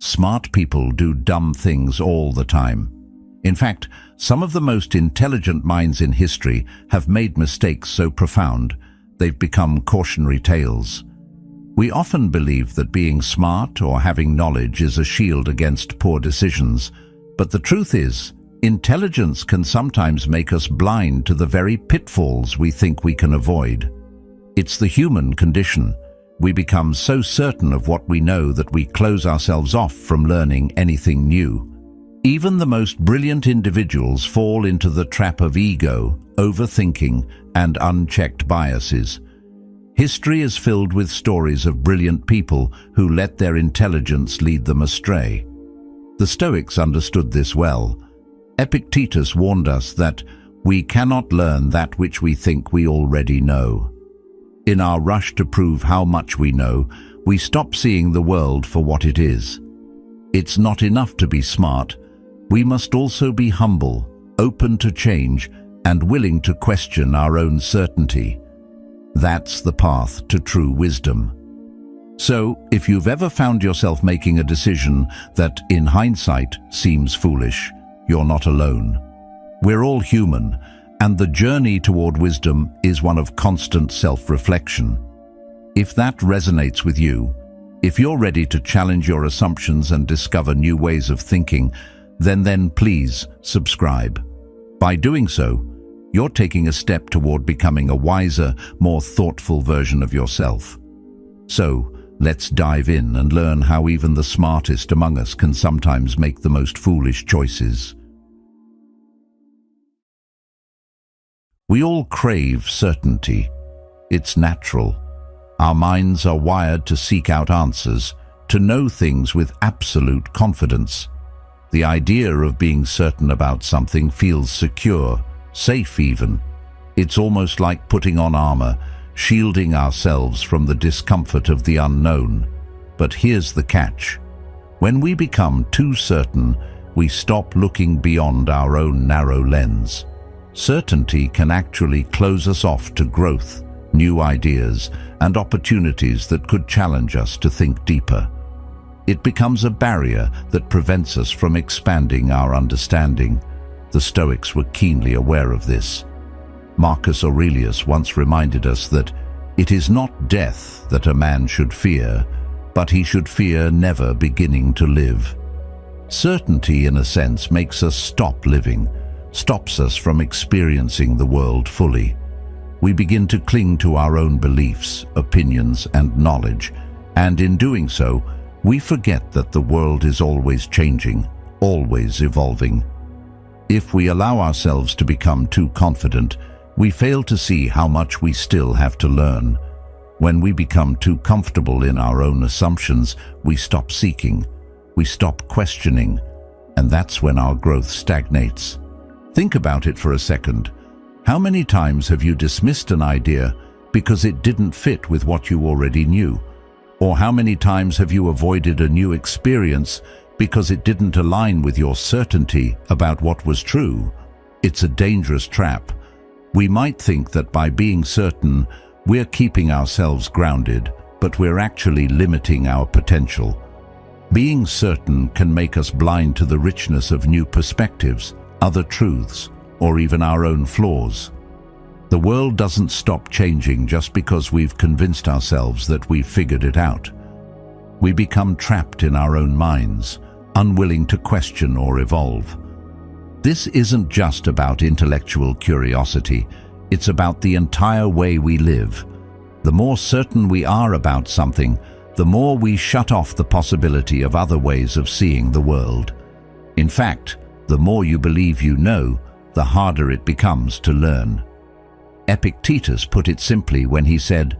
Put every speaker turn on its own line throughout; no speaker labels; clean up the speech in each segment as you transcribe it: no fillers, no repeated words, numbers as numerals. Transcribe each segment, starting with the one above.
Smart people do dumb things all the time. In fact, some of the most intelligent minds in history have made mistakes so profound they've become cautionary tales. We often believe that being smart or having knowledge is a shield against poor decisions, but the truth is, intelligence can sometimes make us blind to the very pitfalls we think we can avoid. It's the human condition. We become so certain of what we know that we close ourselves off from learning anything new. Even the most brilliant individuals fall into the trap of ego, overthinking, and unchecked biases. History is filled with stories of brilliant people who let their intelligence lead them astray. The Stoics understood this well. Epictetus warned us that we cannot learn that which we think we already know. In our rush to prove how much we know, we stop seeing the world for what it is. It's not enough to be smart. We must also be humble, open to change, and willing to question our own certainty. That's the path to true wisdom. So, if you've ever found yourself making a decision that, in hindsight, seems foolish, you're not alone. We're all human, and the journey toward wisdom is one of constant self-reflection. If that resonates with you, if you're ready to challenge your assumptions and discover new ways of thinking, then please subscribe. By doing so, you're taking a step toward becoming a wiser, more thoughtful version of yourself. So, let's dive in and learn how even the smartest among us can sometimes make the most foolish choices. We all crave certainty. It's natural. Our minds are wired to seek out answers, to know things with absolute confidence. The idea of being certain about something feels secure, safe even. It's almost like putting on armor, shielding ourselves from the discomfort of the unknown. But here's the catch. When we become too certain, we stop looking beyond our own narrow lens. Certainty can actually close us off to growth, new ideas, and opportunities that could challenge us to think deeper. It becomes a barrier that prevents us from expanding our understanding. The Stoics were keenly aware of this. Marcus Aurelius once reminded us that it is not death that a man should fear, but he should fear never beginning to live. Certainty, in a sense, makes us stop living, stops us from experiencing the world fully. We begin to cling to our own beliefs, opinions, and knowledge, and in doing so, we forget that the world is always changing, always evolving. If we allow ourselves to become too confident, we fail to see how much we still have to learn. When we become too comfortable in our own assumptions, we stop seeking, we stop questioning, and that's when our growth stagnates. Think about it for a second. How many times have you dismissed an idea because it didn't fit with what you already knew? Or how many times have you avoided a new experience because it didn't align with your certainty about what was true? It's a dangerous trap. We might think that by being certain, we're keeping ourselves grounded, but we're actually limiting our potential. Being certain can make us blind to the richness of new perspectives, other truths, or even our own flaws. The world doesn't stop changing just because we've convinced ourselves that we've figured it out. We become trapped in our own minds, unwilling to question or evolve. This isn't just about intellectual curiosity, it's about the entire way we live. The more certain we are about something, the more we shut off the possibility of other ways of seeing the world. In fact, the more you believe you know, the harder it becomes to learn. Epictetus put it simply when he said,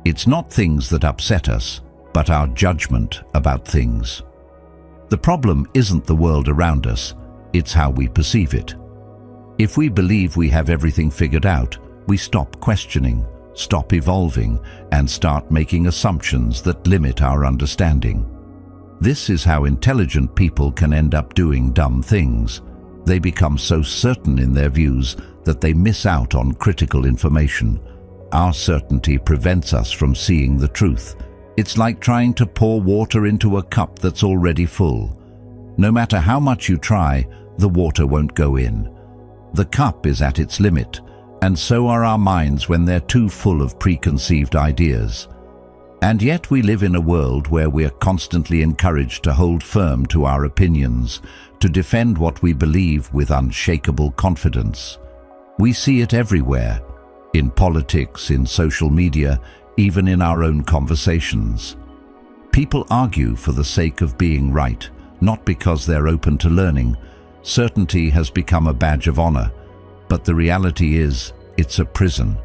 "It's not things that upset us, but our judgment about things." The problem isn't the world around us, it's how we perceive it. If we believe we have everything figured out, we stop questioning, stop evolving, and start making assumptions that limit our understanding. This is how intelligent people can end up doing dumb things. They become so certain in their views that they miss out on critical information. Our certainty prevents us from seeing the truth, It's like trying to pour water into a cup that's already full. No matter how much you try, the water won't go in. The cup is at its limit, and so are our minds when they're too full of preconceived ideas. And yet we live in a world where we're constantly encouraged to hold firm to our opinions, to defend what we believe with unshakable confidence. We see it everywhere, in politics, in social media, even in our own conversations. People argue for the sake of being right, not because they're open to learning. Certainty has become a badge of honor, but the reality is, it's a prison.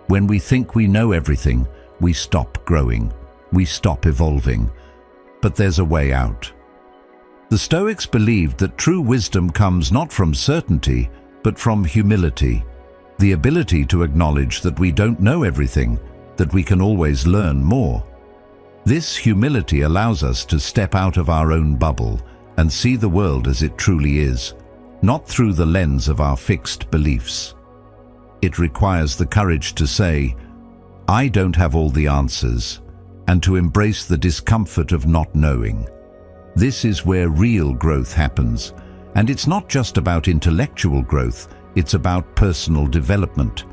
When we think we know everything, we stop growing, we stop evolving. But there's a way out. The Stoics believed that true wisdom comes not from certainty, but from humility, the ability to acknowledge that we don't know everything, that we can always learn more. This humility allows us to step out of our own bubble and see the world as it truly is, not through the lens of our fixed beliefs. It requires the courage to say, "I don't have all the answers," and to embrace the discomfort of not knowing. This is where real growth happens, and it's not just about intellectual growth, it's about personal development.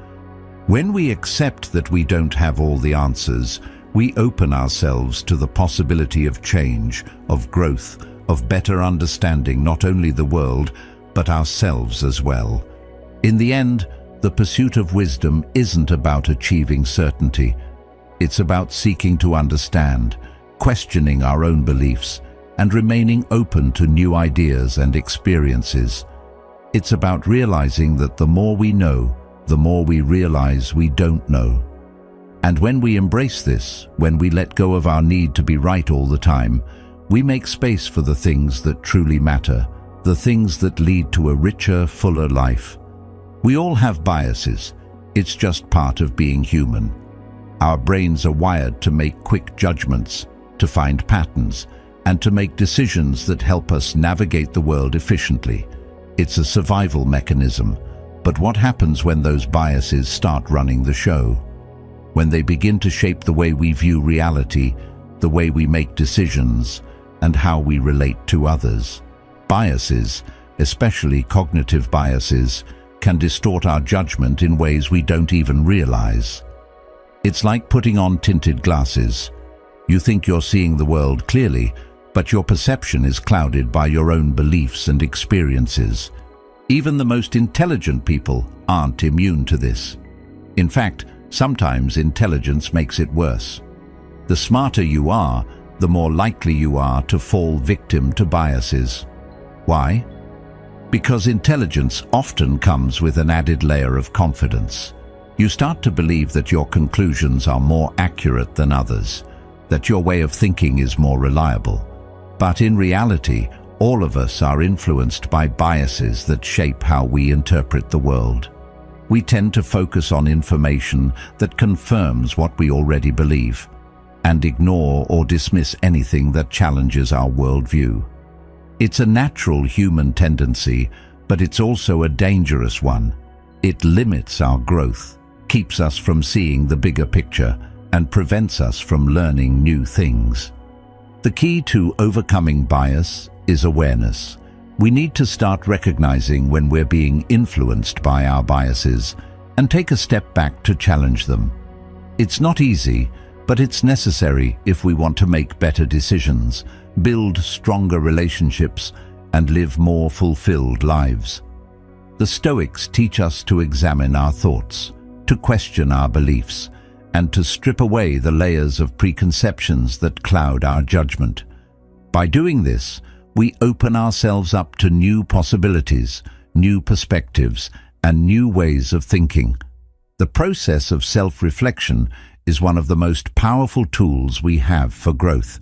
When we accept that we don't have all the answers, we open ourselves to the possibility of change, of growth, of better understanding not only the world, but ourselves as well. In the end, the pursuit of wisdom isn't about achieving certainty. It's about seeking to understand, questioning our own beliefs, and remaining open to new ideas and experiences. It's about realizing that the more we know, the more we realize we don't know. And when we embrace this, when we let go of our need to be right all the time, we make space for the things that truly matter, the things that lead to a richer, fuller life. We all have biases. It's just part of being human. Our brains are wired to make quick judgments, to find patterns, and to make decisions that help us navigate the world efficiently. It's a survival mechanism. But what happens when those biases start running the show? When they begin to shape the way we view reality, the way we make decisions, and how we relate to others? Biases, especially cognitive biases, can distort our judgment in ways we don't even realize. It's like putting on tinted glasses. You think you're seeing the world clearly, but your perception is clouded by your own beliefs and experiences. Even the most intelligent people aren't immune to this. In fact, sometimes intelligence makes it worse. The smarter you are, the more likely you are to fall victim to biases. Why? Because intelligence often comes with an added layer of confidence. You start to believe that your conclusions are more accurate than others, that your way of thinking is more reliable. But in reality, all of us are influenced by biases that shape how we interpret the world. We tend to focus on information that confirms what we already believe, and ignore or dismiss anything that challenges our worldview. It's a natural human tendency, but it's also a dangerous one. It limits our growth, keeps us from seeing the bigger picture, and prevents us from learning new things. The key to overcoming bias is awareness. We need to start recognizing when we're being influenced by our biases and take a step back to challenge them. It's not easy, but it's necessary if we want to make better decisions, build stronger relationships, and live more fulfilled lives. The Stoics teach us to examine our thoughts, to question our beliefs, and to strip away the layers of preconceptions that cloud our judgment. By doing this, we open ourselves up to new possibilities, new perspectives, and new ways of thinking. The process of self-reflection is one of the most powerful tools we have for growth.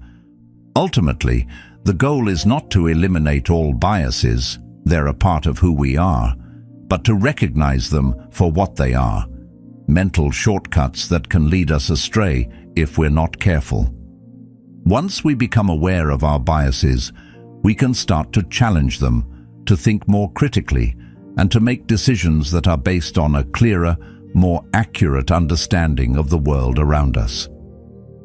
Ultimately, the goal is not to eliminate all biases, they're a part of who we are, but to recognize them for what they are, mental shortcuts that can lead us astray if we're not careful. Once we become aware of our biases, we can start to challenge them, to think more critically, and to make decisions that are based on a clearer, more accurate understanding of the world around us.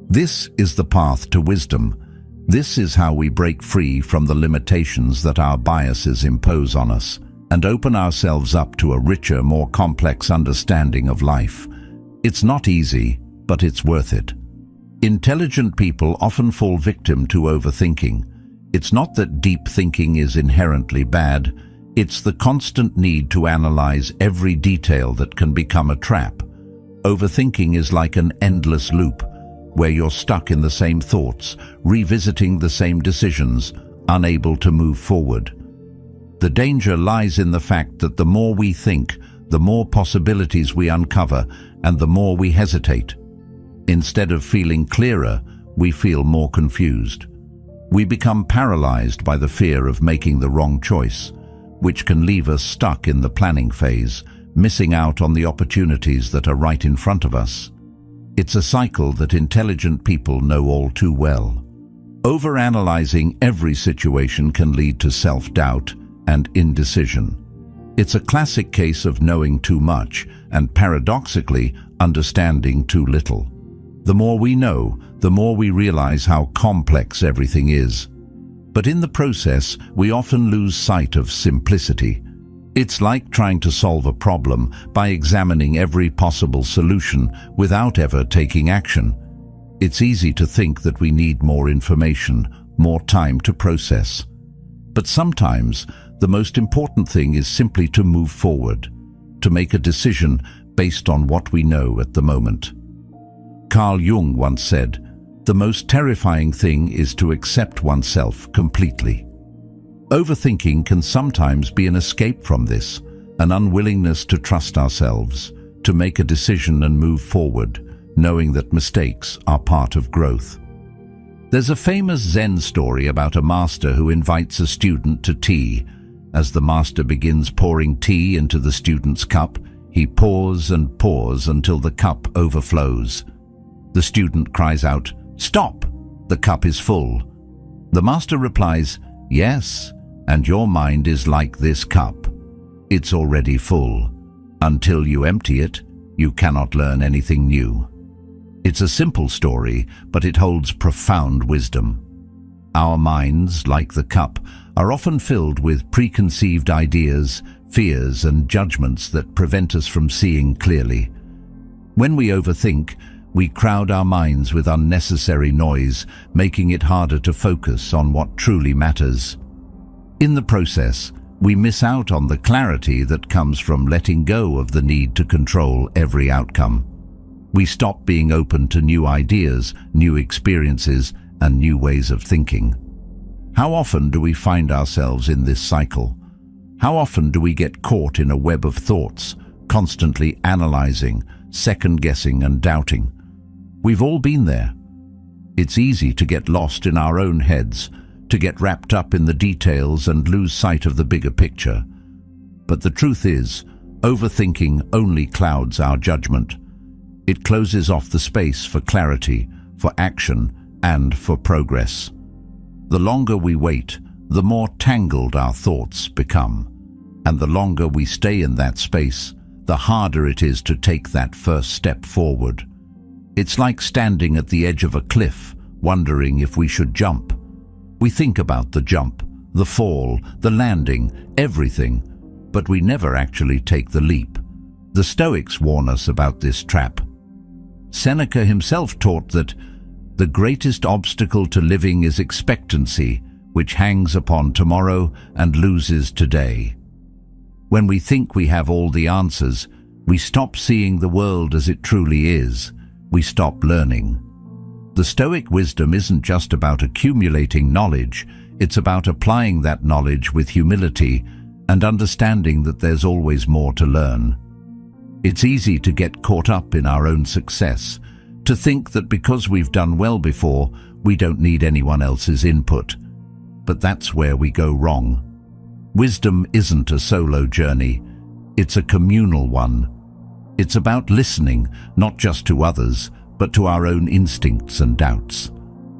This is the path to wisdom. This is how we break free from the limitations that our biases impose on us and open ourselves up to a richer, more complex understanding of life. It's not easy, but it's worth it. Intelligent people often fall victim to overthinking. It's not that deep thinking is inherently bad, it's the constant need to analyze every detail that can become a trap. Overthinking is like an endless loop, where you're stuck in the same thoughts, revisiting the same decisions, unable to move forward. The danger lies in the fact that the more we think, the more possibilities we uncover, and the more we hesitate. Instead of feeling clearer, we feel more confused. We become paralyzed by the fear of making the wrong choice, which can leave us stuck in the planning phase, missing out on the opportunities that are right in front of us. It's a cycle that intelligent people know all too well. Overanalyzing every situation can lead to self-doubt and indecision. It's a classic case of knowing too much and, paradoxically, understanding too little. The more we know, the more we realize how complex everything is. But in the process, we often lose sight of simplicity. It's like trying to solve a problem by examining every possible solution without ever taking action. It's easy to think that we need more information, more time to process. But sometimes, the most important thing is simply to move forward, to make a decision based on what we know at the moment. Carl Jung once said, "The most terrifying thing is to accept oneself completely." Overthinking can sometimes be an escape from this, an unwillingness to trust ourselves, to make a decision and move forward, knowing that mistakes are part of growth. There's a famous Zen story about a master who invites a student to tea. As the master begins pouring tea into the student's cup, he pours and pours until the cup overflows. The student cries out, "Stop! The cup is full." The master replies, "Yes, and your mind is like this cup. It's already full. Until you empty it, you cannot learn anything new." It's a simple story, but it holds profound wisdom. Our minds, like the cup, are often filled with preconceived ideas, fears, and judgments that prevent us from seeing clearly. When we overthink, we crowd our minds with unnecessary noise, making it harder to focus on what truly matters. In the process, we miss out on the clarity that comes from letting go of the need to control every outcome. We stop being open to new ideas, new experiences, and new ways of thinking. How often do we find ourselves in this cycle? How often do we get caught in a web of thoughts, constantly analyzing, second-guessing, and doubting? We've all been there. It's easy to get lost in our own heads, to get wrapped up in the details and lose sight of the bigger picture. But the truth is, overthinking only clouds our judgment. It closes off the space for clarity, for action, and for progress. The longer we wait, the more tangled our thoughts become. And the longer we stay in that space, the harder it is to take that first step forward. It's like standing at the edge of a cliff, wondering if we should jump. We think about the jump, the fall, the landing, everything, but we never actually take the leap. The Stoics warn us about this trap. Seneca himself taught that the greatest obstacle to living is expectancy, which hangs upon tomorrow and loses today. When we think we have all the answers, we stop seeing the world as it truly is. We stop learning. The Stoic wisdom isn't just about accumulating knowledge, it's about applying that knowledge with humility and understanding that there's always more to learn. It's easy to get caught up in our own success, to think that because we've done well before, we don't need anyone else's input. But that's where we go wrong. Wisdom isn't a solo journey, it's a communal one. It's about listening, not just to others, but to our own instincts and doubts.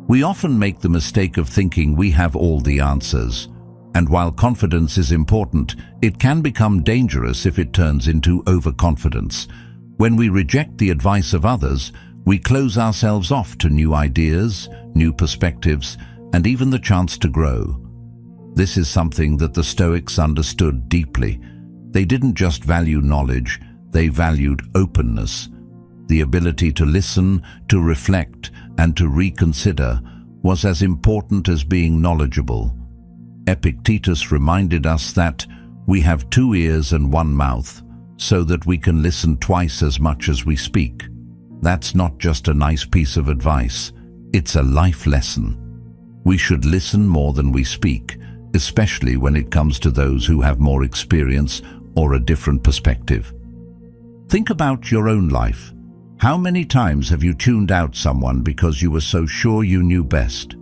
We often make the mistake of thinking we have all the answers. And while confidence is important, it can become dangerous if it turns into overconfidence. When we reject the advice of others, We close ourselves off to new ideas, new perspectives, and even the chance to grow. This is something that the Stoics understood deeply. They didn't just value knowledge, they valued openness. The ability to listen, to reflect, and to reconsider was as important as being knowledgeable. Epictetus reminded us that we have 2 ears and 1 mouth, so that we can listen twice as much as we speak. That's not just a nice piece of advice, it's a life lesson. We should listen more than we speak, especially when it comes to those who have more experience or a different perspective. Think about your own life. How many times have you tuned out someone because you were so sure you knew best?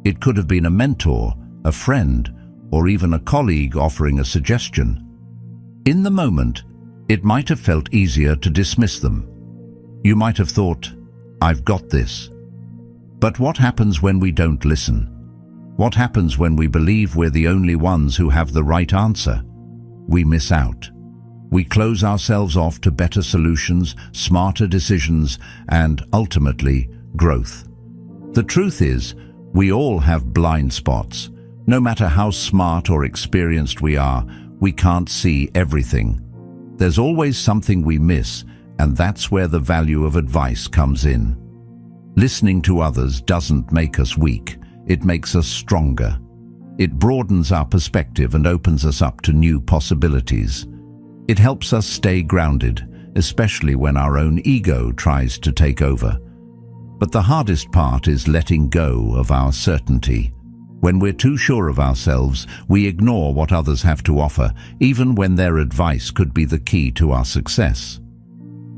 It could have been a mentor, a friend, or even a colleague offering a suggestion. In the moment, it might have felt easier to dismiss them. You might have thought, "I've got this." But what happens when we don't listen? What happens when we believe we're the only ones who have the right answer? We miss out. We close ourselves off to better solutions, smarter decisions, and, ultimately, growth. The truth is, we all have blind spots. No matter how smart or experienced we are, we can't see everything. There's always something we miss, and that's where the value of advice comes in. Listening to others doesn't make us weak, it makes us stronger. It broadens our perspective and opens us up to new possibilities. It helps us stay grounded, especially when our own ego tries to take over. But the hardest part is letting go of our certainty. When we're too sure of ourselves, we ignore what others have to offer, even when their advice could be the key to our success.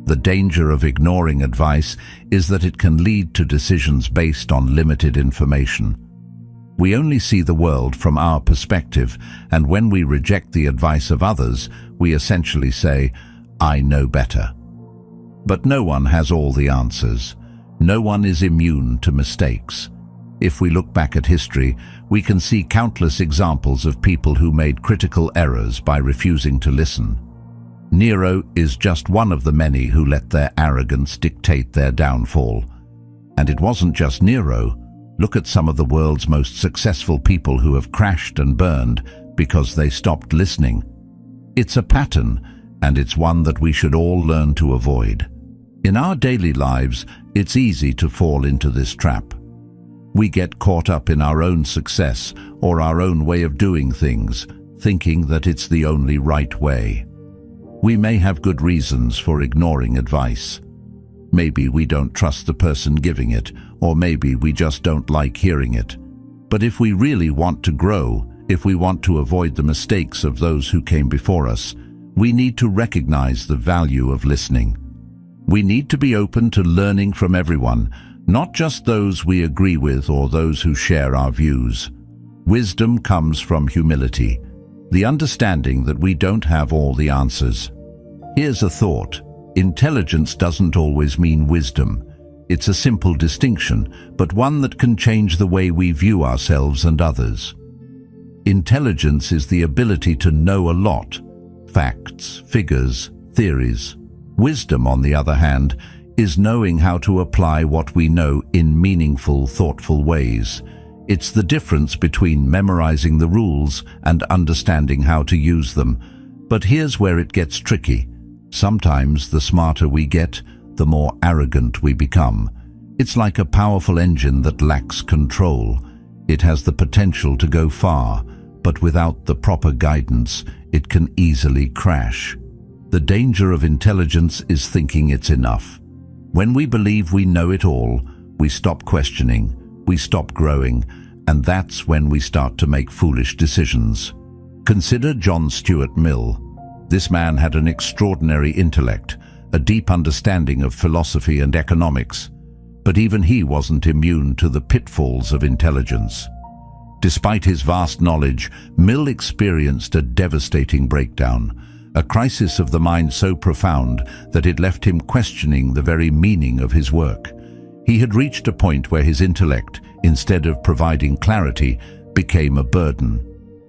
The danger of ignoring advice is that it can lead to decisions based on limited information. We only see the world from our perspective, and when we reject the advice of others, we essentially say, "I know better." But no one has all the answers. No one is immune to mistakes. If we look back at history, we can see countless examples of people who made critical errors by refusing to listen. Nero is just one of the many who let their arrogance dictate their downfall. And it wasn't just Nero. Look at some of the world's most successful people who have crashed and burned because they stopped listening. It's a pattern, and it's one that we should all learn to avoid. In our daily lives, it's easy to fall into this trap. We get caught up in our own success or our own way of doing things, thinking that it's the only right way. We may have good reasons for ignoring advice. Maybe we don't trust the person giving it, or maybe we just don't like hearing it. But if we really want to grow, if we want to avoid the mistakes of those who came before us, we need to recognize the value of listening. We need to be open to learning from everyone, not just those we agree with or those who share our views. Wisdom comes from humility, the understanding that we don't have all the answers. Here's a thought. Intelligence doesn't always mean wisdom. It's a simple distinction, but one that can change the way we view ourselves and others. Intelligence is the ability to know a lot: facts, figures, theories. Wisdom, on the other hand, is knowing how to apply what we know in meaningful, thoughtful ways. It's the difference between memorizing the rules and understanding how to use them. But here's where it gets tricky. Sometimes the smarter we get, the more arrogant we become. It's like a powerful engine that lacks control. It has the potential to go far, but without the proper guidance, it can easily crash. The danger of intelligence is thinking it's enough. When we believe we know it all, we stop questioning, we stop growing, and that's when we start to make foolish decisions. Consider John Stuart Mill. This man had an extraordinary intellect, a deep understanding of philosophy and economics, but even he wasn't immune to the pitfalls of intelligence. Despite his vast knowledge, Mill experienced a devastating breakdown, a crisis of the mind so profound that it left him questioning the very meaning of his work. He had reached a point where his intellect, instead of providing clarity, became a burden.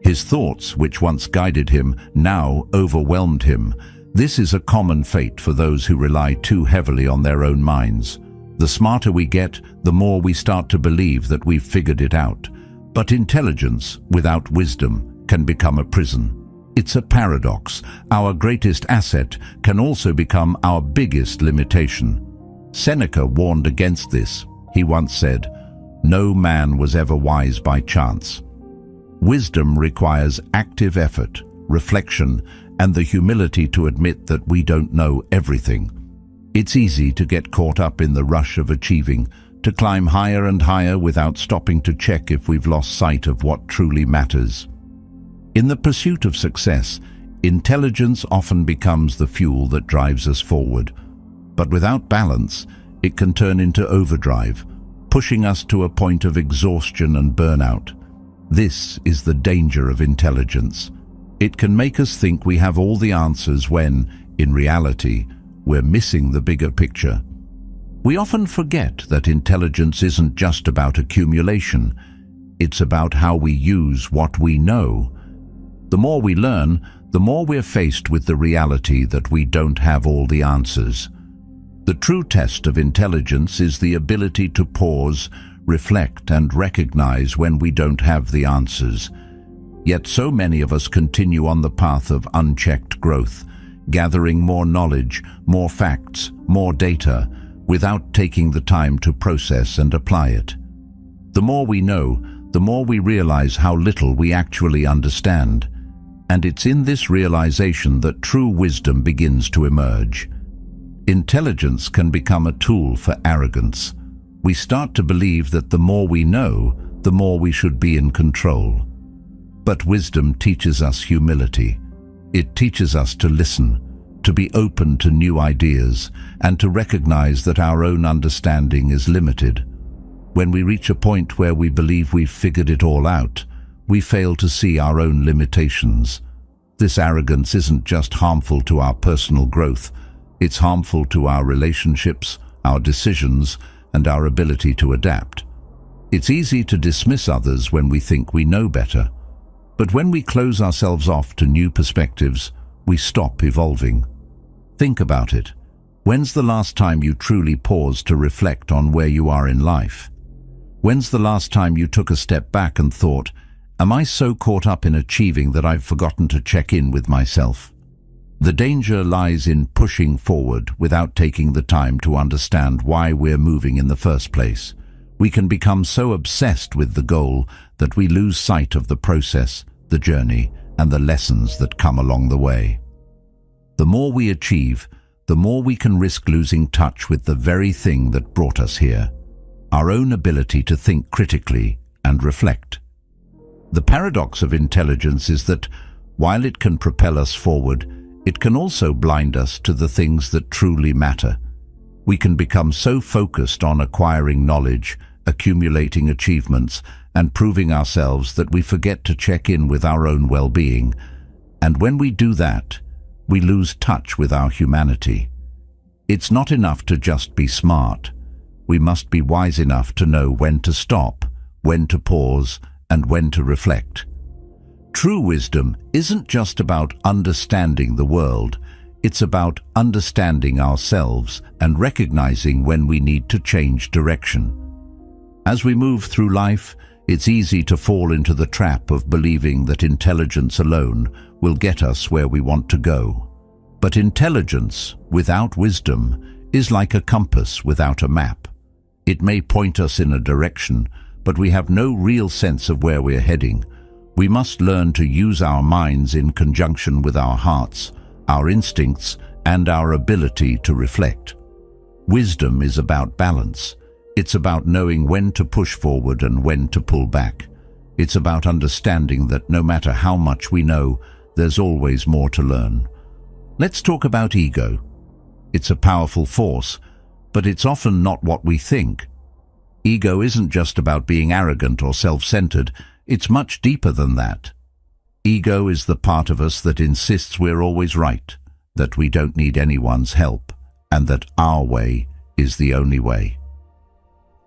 His thoughts, which once guided him, now overwhelmed him. This is a common fate for those who rely too heavily on their own minds. The smarter we get, the more we start to believe that we've figured it out. But intelligence without wisdom can become a prison. It's a paradox. Our greatest asset can also become our biggest limitation. Seneca warned against this. He once said, "No man was ever wise by chance." Wisdom requires active effort, reflection, and the humility to admit that we don't know everything. It's easy to get caught up in the rush of achieving, to climb higher and higher without stopping to check if we've lost sight of what truly matters. In the pursuit of success, intelligence often becomes the fuel that drives us forward. But without balance, it can turn into overdrive, pushing us to a point of exhaustion and burnout. This is the danger of intelligence. It can make us think we have all the answers when, in reality, we're missing the bigger picture. We often forget that intelligence isn't just about accumulation. It's about how we use what we know. The more we learn, the more we're faced with the reality that we don't have all the answers. The true test of intelligence is the ability to pause, reflect, and recognize when we don't have the answers. Yet so many of us continue on the path of unchecked growth, gathering more knowledge, more facts, more data, without taking the time to process and apply it. The more we know, the more we realize how little we actually understand. And it's in this realization that true wisdom begins to emerge. Intelligence can become a tool for arrogance. We start to believe that the more we know, the more we should be in control. But wisdom teaches us humility. It teaches us to listen, to be open to new ideas, and to recognize that our own understanding is limited. When we reach a point where we believe we've figured it all out, we fail to see our own limitations. This arrogance isn't just harmful to our personal growth, it's harmful to our relationships, our decisions, and our ability to adapt. It's easy to dismiss others when we think we know better. But when we close ourselves off to new perspectives, we stop evolving. Think about it. When's the last time you truly paused to reflect on where you are in life? When's the last time you took a step back and thought, am I so caught up in achieving that I've forgotten to check in with myself? The danger lies in pushing forward without taking the time to understand why we're moving in the first place. We can become so obsessed with the goal that we lose sight of the process, the journey, and the lessons that come along the way. The more we achieve, the more we can risk losing touch with the very thing that brought us here, our own ability to think critically and reflect. The paradox of intelligence is that, while it can propel us forward, it can also blind us to the things that truly matter. We can become so focused on acquiring knowledge, accumulating achievements, and proving ourselves that we forget to check in with our own well-being. And when we do that, we lose touch with our humanity. It's not enough to just be smart. We must be wise enough to know when to stop, when to pause, and when to reflect. True wisdom isn't just about understanding the world, it's about understanding ourselves and recognizing when we need to change direction. As we move through life, it's easy to fall into the trap of believing that intelligence alone will get us where we want to go. But intelligence without wisdom is like a compass without a map. It may point us in a direction, but we have no real sense of where we're heading. We must learn to use our minds in conjunction with our hearts, our instincts, and our ability to reflect. Wisdom is about balance. It's about knowing when to push forward and when to pull back. It's about understanding that no matter how much we know, there's always more to learn. Let's talk about ego. It's a powerful force, but it's often not what we think. Ego isn't just about being arrogant or self-centered. It's much deeper than that. Ego is the part of us that insists we're always right, that we don't need anyone's help, and that our way is the only way.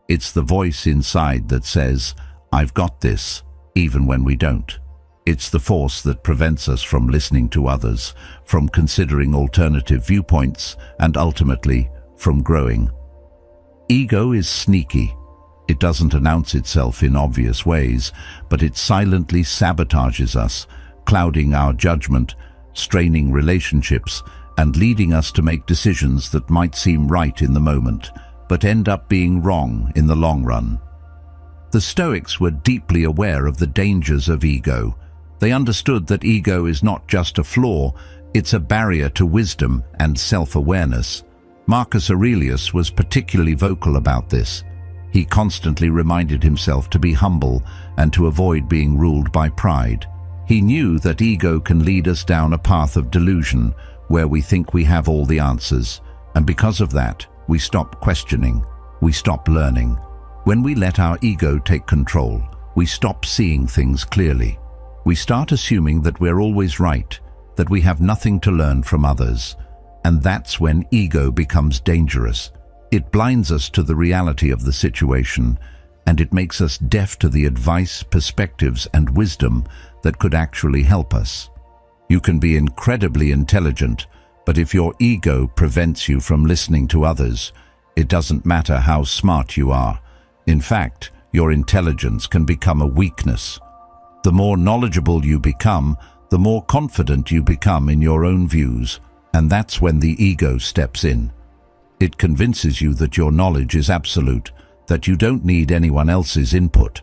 It's the voice inside that says, "I've got this," even when we don't. It's the force that prevents us from listening to others, from considering alternative viewpoints, and ultimately, from growing. Ego is sneaky. It doesn't announce itself in obvious ways, but it silently sabotages us, clouding our judgment, straining relationships, and leading us to make decisions that might seem right in the moment, but end up being wrong in the long run. The Stoics were deeply aware of the dangers of ego. They understood that ego is not just a flaw, it's a barrier to wisdom and self-awareness. Marcus Aurelius was particularly vocal about this. He constantly reminded himself to be humble and to avoid being ruled by pride. He knew that ego can lead us down a path of delusion where we think we have all the answers, and because of that, we stop questioning, we stop learning. When we let our ego take control, we stop seeing things clearly. We start assuming that we're always right, that we have nothing to learn from others, and that's when ego becomes dangerous. It blinds us to the reality of the situation, and it makes us deaf to the advice, perspectives, and wisdom that could actually help us. You can be incredibly intelligent, but if your ego prevents you from listening to others, it doesn't matter how smart you are. In fact, your intelligence can become a weakness. The more knowledgeable you become, the more confident you become in your own views, and that's when the ego steps in. It convinces you that your knowledge is absolute, that you don't need anyone else's input.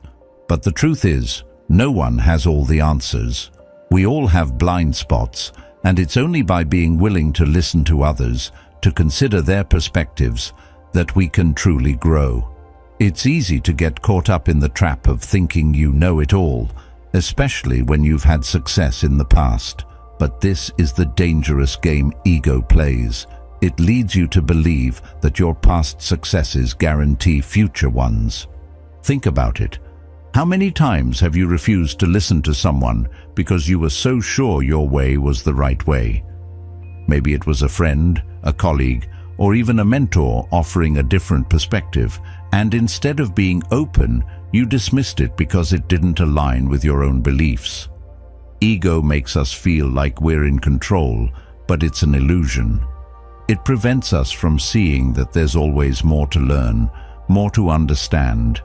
But the truth is, no one has all the answers. We all have blind spots, and it's only by being willing to listen to others, to consider their perspectives, that we can truly grow. It's easy to get caught up in the trap of thinking you know it all, especially when you've had success in the past. But this is the dangerous game ego plays. It leads you to believe that your past successes guarantee future ones. Think about it. How many times have you refused to listen to someone because you were so sure your way was the right way? Maybe it was a friend, a colleague, or even a mentor offering a different perspective, and instead of being open, you dismissed it because it didn't align with your own beliefs. Ego makes us feel like we're in control, but it's an illusion. It prevents us from seeing that there's always more to learn, more to understand.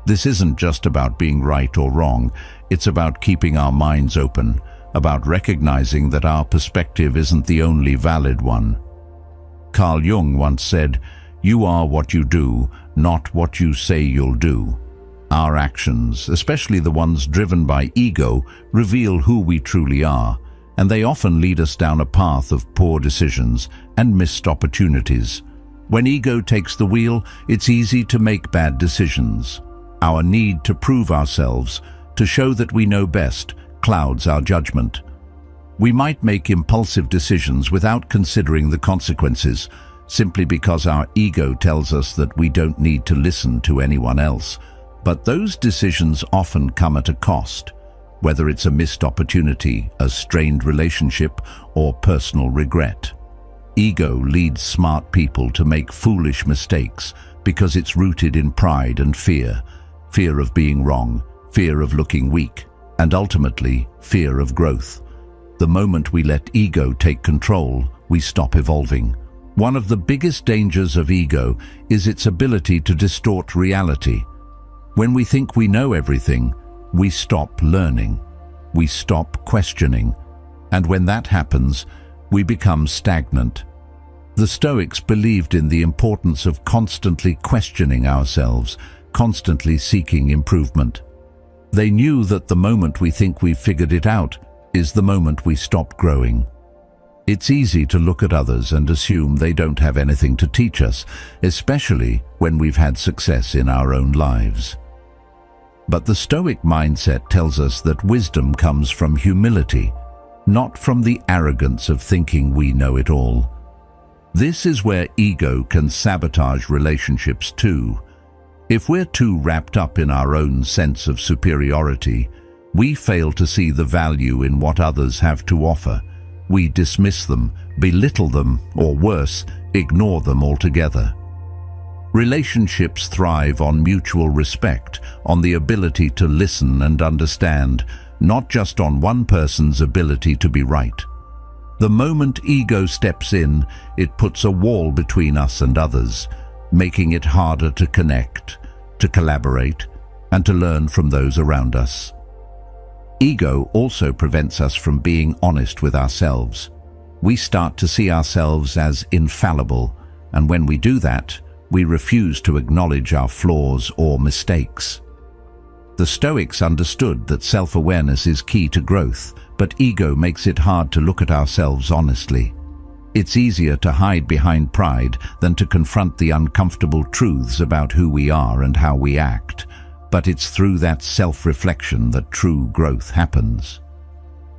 This isn't just about being right or wrong, it's about keeping our minds open, about recognizing that our perspective isn't the only valid one. Carl Jung once said, "You are what you do, not what you say you'll do." Our actions, especially the ones driven by ego, reveal who we truly are, and they often lead us down a path of poor decisions and missed opportunities. When ego takes the wheel, it's easy to make bad decisions. Our need to prove ourselves, to show that we know best, clouds our judgment. We might make impulsive decisions without considering the consequences, simply because our ego tells us that we don't need to listen to anyone else. But those decisions often come at a cost, whether it's a missed opportunity, a strained relationship, or personal regret. Ego leads smart people to make foolish mistakes because it's rooted in pride and fear. Fear of being wrong, fear of looking weak, and ultimately, fear of growth. The moment we let ego take control, we stop evolving. One of the biggest dangers of ego is its ability to distort reality. When we think we know everything, we stop learning. We stop questioning. And when that happens, we become stagnant. The Stoics believed in the importance of constantly questioning ourselves, constantly seeking improvement. They knew that the moment we think we've figured it out is the moment we stop growing. It's easy to look at others and assume they don't have anything to teach us, especially when we've had success in our own lives. But the Stoic mindset tells us that wisdom comes from humility, not from the arrogance of thinking we know it all. This is where ego can sabotage relationships too. If we're too wrapped up in our own sense of superiority, we fail to see the value in what others have to offer. We dismiss them, belittle them, or worse, ignore them altogether. Relationships thrive on mutual respect, on the ability to listen and understand, not just on one person's ability to be right. The moment ego steps in, it puts a wall between us and others. making it harder to connect, to collaborate, and to learn from those around us. Ego also prevents us from being honest with ourselves. We start to see ourselves as infallible, and when we do that, we refuse to acknowledge our flaws or mistakes. The Stoics understood that self-awareness is key to growth, but ego makes it hard to look at ourselves honestly. It's easier to hide behind pride than to confront the uncomfortable truths about who we are and how we act, but it's through that self-reflection that true growth happens.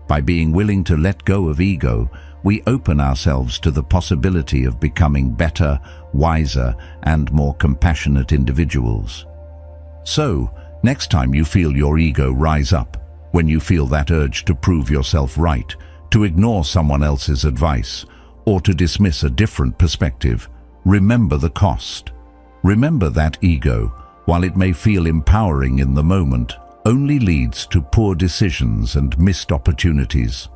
By being willing to let go of ego, we open ourselves to the possibility of becoming better, wiser, and more compassionate individuals. So, next time you feel your ego rise up, when you feel that urge to prove yourself right, to ignore someone else's advice, or to dismiss a different perspective, remember the cost. Remember that ego, while it may feel empowering in the moment, only leads to poor decisions and missed opportunities.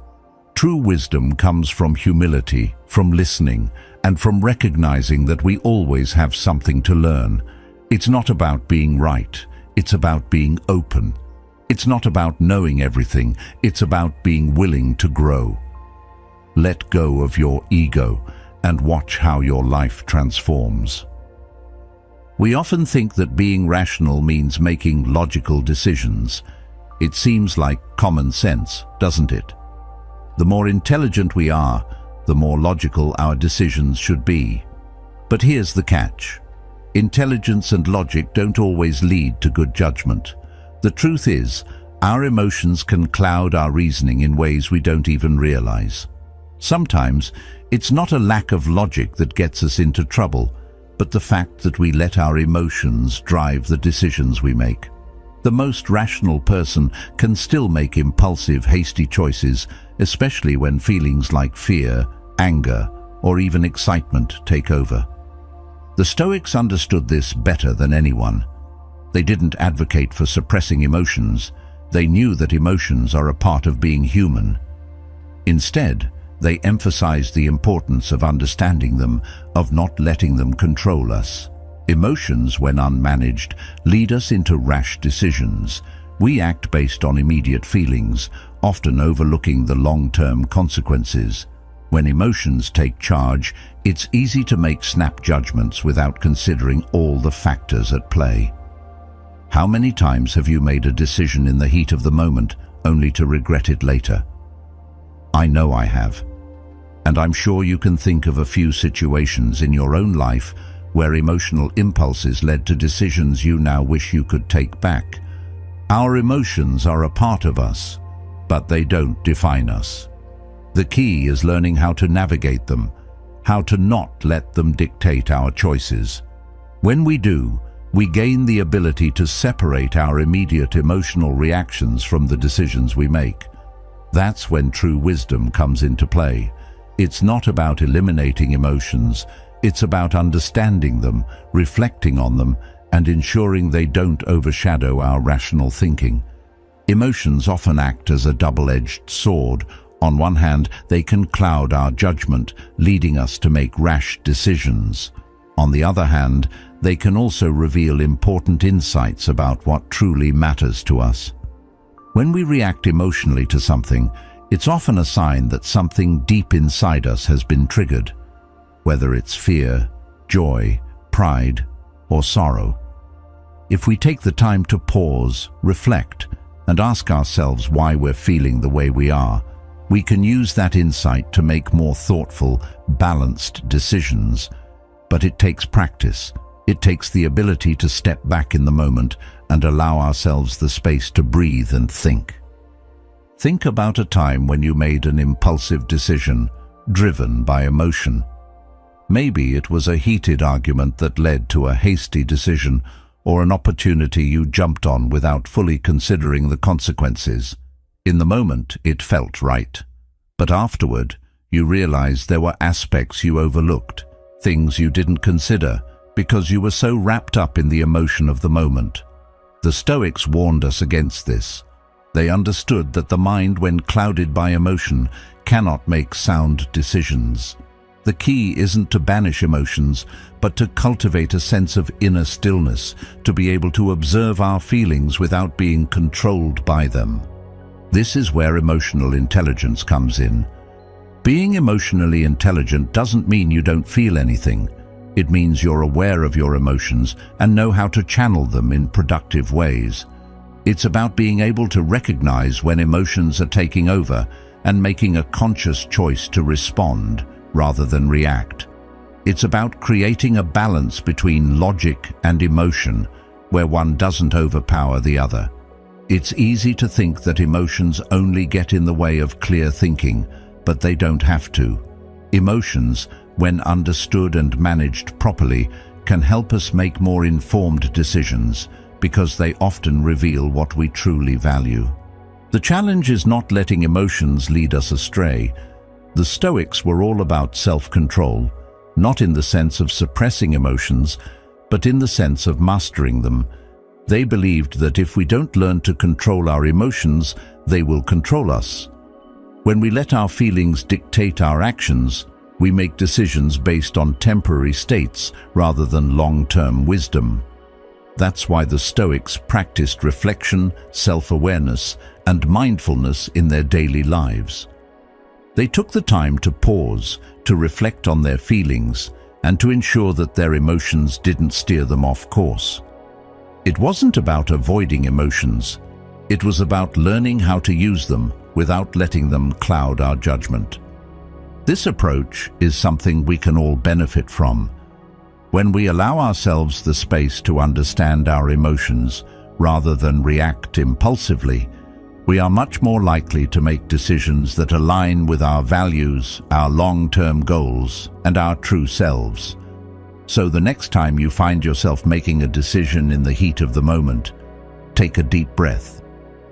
True wisdom comes from humility, from listening, and from recognizing that we always have something to learn. It's not about being right, it's about being open. It's not about knowing everything, it's about being willing to grow. Let go of your ego and watch how your life transforms. We often think that being rational means making logical decisions. It seems like common sense, doesn't it? The more intelligent we are, the more logical our decisions should be. But here's the catch. Intelligence and logic don't always lead to good judgment. The truth is, our emotions can cloud our reasoning in ways we don't even realize. Sometimes, it's not a lack of logic that gets us into trouble, but the fact that we let our emotions drive the decisions we make. The most rational person can still make impulsive, hasty choices, especially when feelings like fear, anger, or even excitement take over. The Stoics understood this better than anyone. They didn't advocate for suppressing emotions. They knew that emotions are a part of being human. Instead, they emphasized the importance of understanding them, of not letting them control us. Emotions, when unmanaged, lead us into rash decisions. We act based on immediate feelings, often overlooking the long-term consequences. When emotions take charge, it's easy to make snap judgments without considering all the factors at play. How many times have you made a decision in the heat of the moment, only to regret it later? I know I have. And I'm sure you can think of a few situations in your own life where emotional impulses led to decisions you now wish you could take back. Our emotions are a part of us, but they don't define us. The key is learning how to navigate them, how to not let them dictate our choices. When we do, we gain the ability to separate our immediate emotional reactions from the decisions we make. That's when true wisdom comes into play. It's not about eliminating emotions, it's about understanding them, reflecting on them, and ensuring they don't overshadow our rational thinking. Emotions often act as a double-edged sword. On one hand, they can cloud our judgment, leading us to make rash decisions. On the other hand, they can also reveal important insights about what truly matters to us. When we react emotionally to something, it's often a sign that something deep inside us has been triggered, whether it's fear, joy, pride, or sorrow. If we take the time to pause, reflect, and ask ourselves why we're feeling the way we are, we can use that insight to make more thoughtful, balanced decisions. But it takes practice. It takes the ability to step back in the moment and allow ourselves the space to breathe and think. Think about a time when you made an impulsive decision, driven by emotion. Maybe it was a heated argument that led to a hasty decision, or an opportunity you jumped on without fully considering the consequences. In the moment, it felt right. But afterward, you realized there were aspects you overlooked, things you didn't consider, because you were so wrapped up in the emotion of the moment. The Stoics warned us against this. They understood that the mind, when clouded by emotion, cannot make sound decisions. The key isn't to banish emotions, but to cultivate a sense of inner stillness, to be able to observe our feelings without being controlled by them. This is where emotional intelligence comes in. Being emotionally intelligent doesn't mean you don't feel anything. It means you're aware of your emotions and know how to channel them in productive ways. It's about being able to recognize when emotions are taking over and making a conscious choice to respond rather than react. It's about creating a balance between logic and emotion, where one doesn't overpower the other. It's easy to think that emotions only get in the way of clear thinking, but they don't have to. Emotions, when understood and managed properly, can help us make more informed decisions because they often reveal what we truly value. The challenge is not letting emotions lead us astray. The Stoics were all about self-control, not in the sense of suppressing emotions, but in the sense of mastering them. They believed that if we don't learn to control our emotions, they will control us. When we let our feelings dictate our actions, we make decisions based on temporary states rather than long-term wisdom. That's why the Stoics practiced reflection, self-awareness, and mindfulness in their daily lives. They took the time to pause, to reflect on their feelings, and to ensure that their emotions didn't steer them off course. It wasn't about avoiding emotions. It was about learning how to use them without letting them cloud our judgment. This approach is something we can all benefit from. When we allow ourselves the space to understand our emotions rather than react impulsively, we are much more likely to make decisions that align with our values, our long-term goals, and our true selves. So the next time you find yourself making a decision in the heat of the moment, take a deep breath,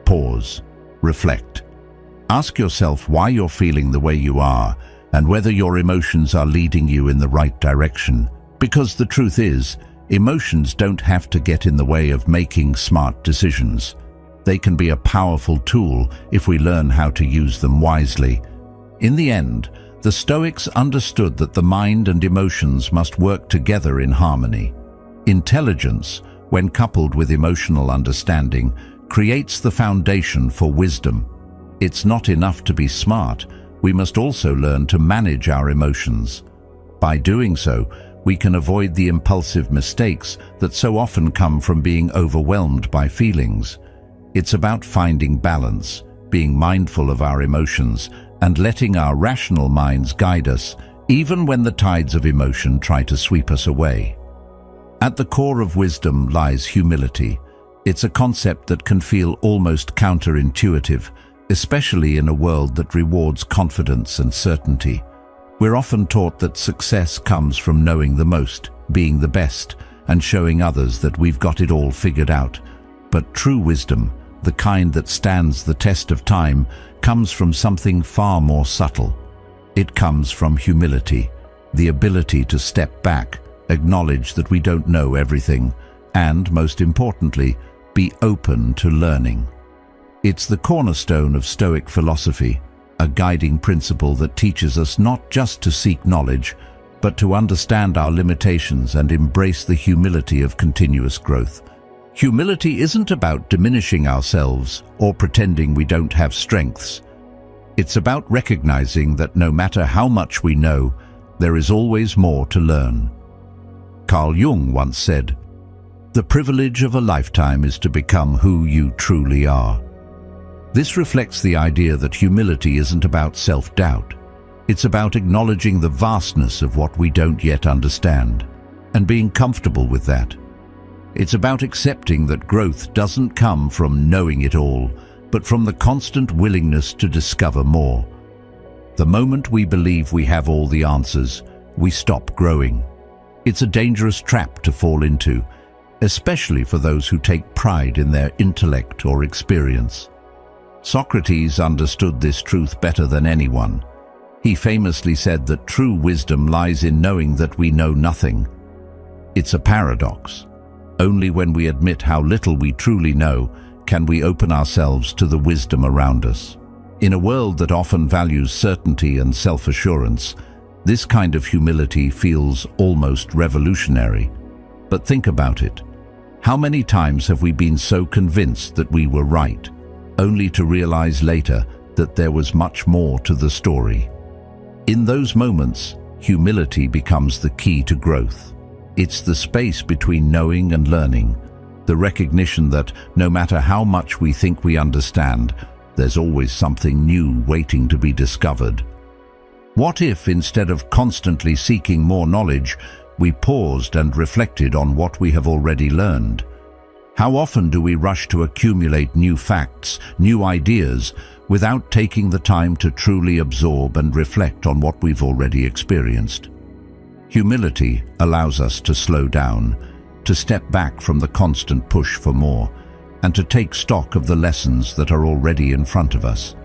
pause, reflect. Ask yourself why you're feeling the way you are and whether your emotions are leading you in the right direction. Because the truth is, emotions don't have to get in the way of making smart decisions. They can be a powerful tool if we learn how to use them wisely. In the end, the Stoics understood that the mind and emotions must work together in harmony. Intelligence, when coupled with emotional understanding, creates the foundation for wisdom. It's not enough to be smart. We must also learn to manage our emotions. By doing so, we can avoid the impulsive mistakes that so often come from being overwhelmed by feelings. It's about finding balance, being mindful of our emotions, and letting our rational minds guide us, even when the tides of emotion try to sweep us away. At the core of wisdom lies humility. It's a concept that can feel almost counterintuitive, especially in a world that rewards confidence and certainty. We're often taught that success comes from knowing the most, being the best, and showing others that we've got it all figured out. But true wisdom, the kind that stands the test of time, comes from something far more subtle. It comes from humility, the ability to step back, acknowledge that we don't know everything, and, most importantly, be open to learning. It's the cornerstone of Stoic philosophy, a guiding principle that teaches us not just to seek knowledge, but to understand our limitations and embrace the humility of continuous growth. Humility isn't about diminishing ourselves or pretending we don't have strengths. It's about recognizing that no matter how much we know, there is always more to learn. Carl Jung once said, "The privilege of a lifetime is to become who you truly are." This reflects the idea that humility isn't about self-doubt. It's about acknowledging the vastness of what we don't yet understand and being comfortable with that. It's about accepting that growth doesn't come from knowing it all, but from the constant willingness to discover more. The moment we believe we have all the answers, we stop growing. It's a dangerous trap to fall into, especially for those who take pride in their intellect or experience. Socrates understood this truth better than anyone. He famously said that true wisdom lies in knowing that we know nothing. It's a paradox. Only when we admit how little we truly know can we open ourselves to the wisdom around us. In a world that often values certainty and self-assurance, This kind of humility feels almost revolutionary. But think about it. How many times have we been so convinced that we were right, only to realize later that there was much more to the story? In those moments, humility becomes the key to growth. It's the space between knowing and learning, the recognition that no matter how much we think we understand, there's always something new waiting to be discovered. What if, instead of constantly seeking more knowledge, we paused and reflected on what we have already learned? How often do we rush to accumulate new facts, new ideas, without taking the time to truly absorb and reflect on what we've already experienced? Humility allows us to slow down, to step back from the constant push for more, and to take stock of the lessons that are already in front of us.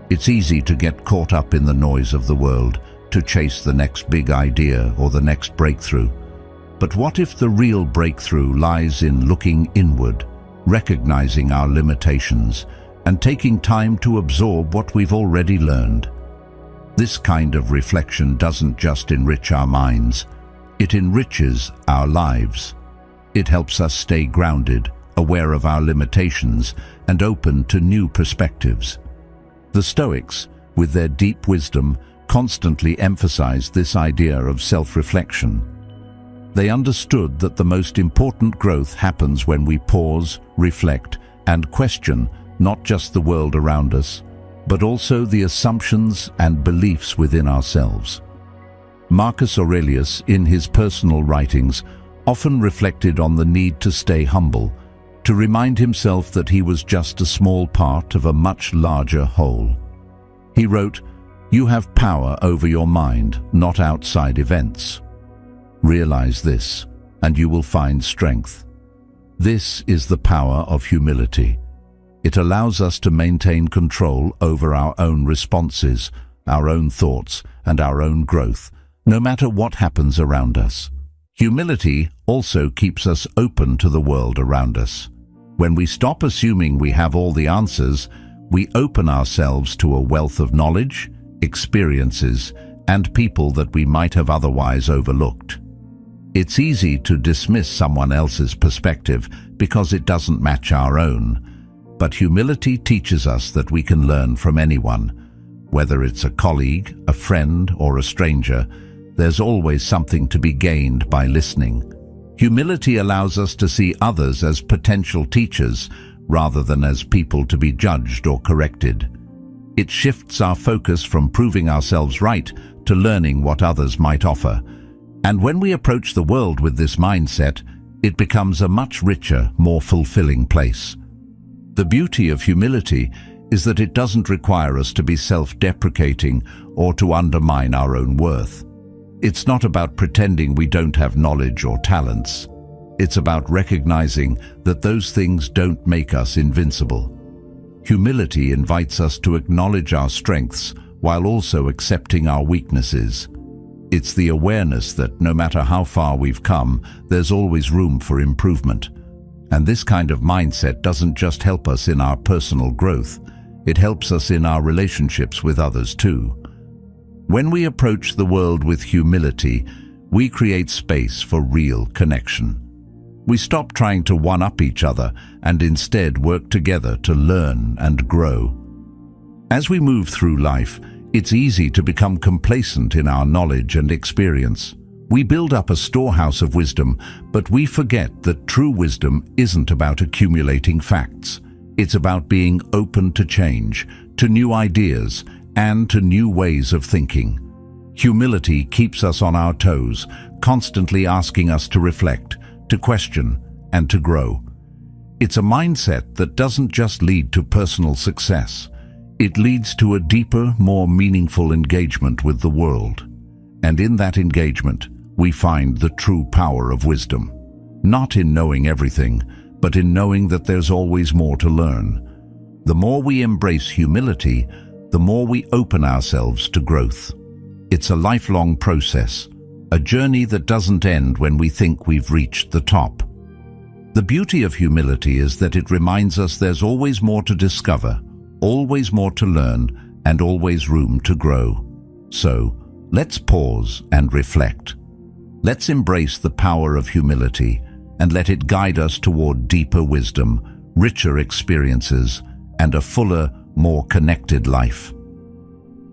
It's easy to get caught up in the noise of the world, to chase the next big idea or the next breakthrough. But what if the real breakthrough lies in looking inward, recognizing our limitations, and taking time to absorb what we've already learned? This kind of reflection doesn't just enrich our minds, it enriches our lives. It helps us stay grounded, aware of our limitations, and open to new perspectives. The Stoics, with their deep wisdom, constantly emphasized this idea of self-reflection. They understood that the most important growth happens when we pause, reflect, and question not just the world around us, but also the assumptions and beliefs within ourselves. Marcus Aurelius, in his personal writings, often reflected on the need to stay humble, to remind himself that he was just a small part of a much larger whole. He wrote, "You have power over your mind, not outside events. Realize this, and you will find strength." This is the power of humility. It allows us to maintain control over our own responses, our own thoughts, and our own growth, no matter what happens around us. Humility also keeps us open to the world around us. When we stop assuming we have all the answers, we open ourselves to a wealth of knowledge, experiences, and people that we might have otherwise overlooked. It's easy to dismiss someone else's perspective because it doesn't match our own, but humility teaches us that we can learn from anyone. Whether it's a colleague, a friend, or a stranger, there's always something to be gained by listening. Humility allows us to see others as potential teachers rather than as people to be judged or corrected. It shifts our focus from proving ourselves right to learning what others might offer. And when we approach the world with this mindset, it becomes a much richer, more fulfilling place. The beauty of humility is that it doesn't require us to be self-deprecating or to undermine our own worth. It's not about pretending we don't have knowledge or talents. It's about recognizing that those things don't make us invincible. Humility invites us to acknowledge our strengths while also accepting our weaknesses. It's the awareness that no matter how far we've come, there's always room for improvement. And this kind of mindset doesn't just help us in our personal growth, it helps us in our relationships with others too. When we approach the world with humility, we create space for real connection. We stop trying to one-up each other and instead work together to learn and grow. As we move through life, it's easy to become complacent in our knowledge and experience. We build up a storehouse of wisdom, but we forget that true wisdom isn't about accumulating facts. It's about being open to change, to new ideas, and to new ways of thinking. Humility keeps us on our toes, constantly asking us to reflect, to question, and to grow. It's a mindset that doesn't just lead to personal success. It leads to a deeper, more meaningful engagement with the world. And in that engagement, we find the true power of wisdom. Not in knowing everything, but in knowing that there's always more to learn. The more we embrace humility, the more we open ourselves to growth. It's a lifelong process, a journey that doesn't end when we think we've reached the top. The beauty of humility is that it reminds us there's always more to discover, always more to learn, and always room to grow. So, Let's pause and reflect. Let's embrace the power of humility and let it guide us toward deeper wisdom, richer experiences, and a fuller, more connected life.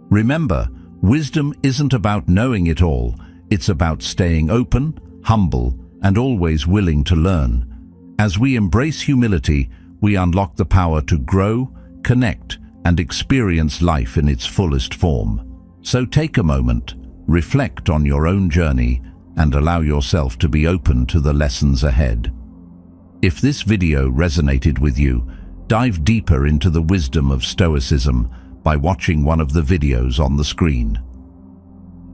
Remember, wisdom isn't about knowing it all. It's about staying open, humble, and always willing to learn. As we embrace humility, we unlock the power to grow, connect, and experience life in its fullest form. So take a moment, reflect on your own journey, and allow yourself to be open to the lessons ahead. If this video resonated with you, dive deeper into the wisdom of Stoicism by watching one of the videos on the screen.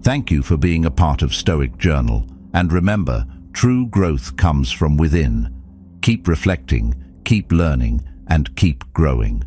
Thank you for being a part of Stoic Journal, and remember, true growth comes from within. Keep reflecting, keep learning, and keep growing.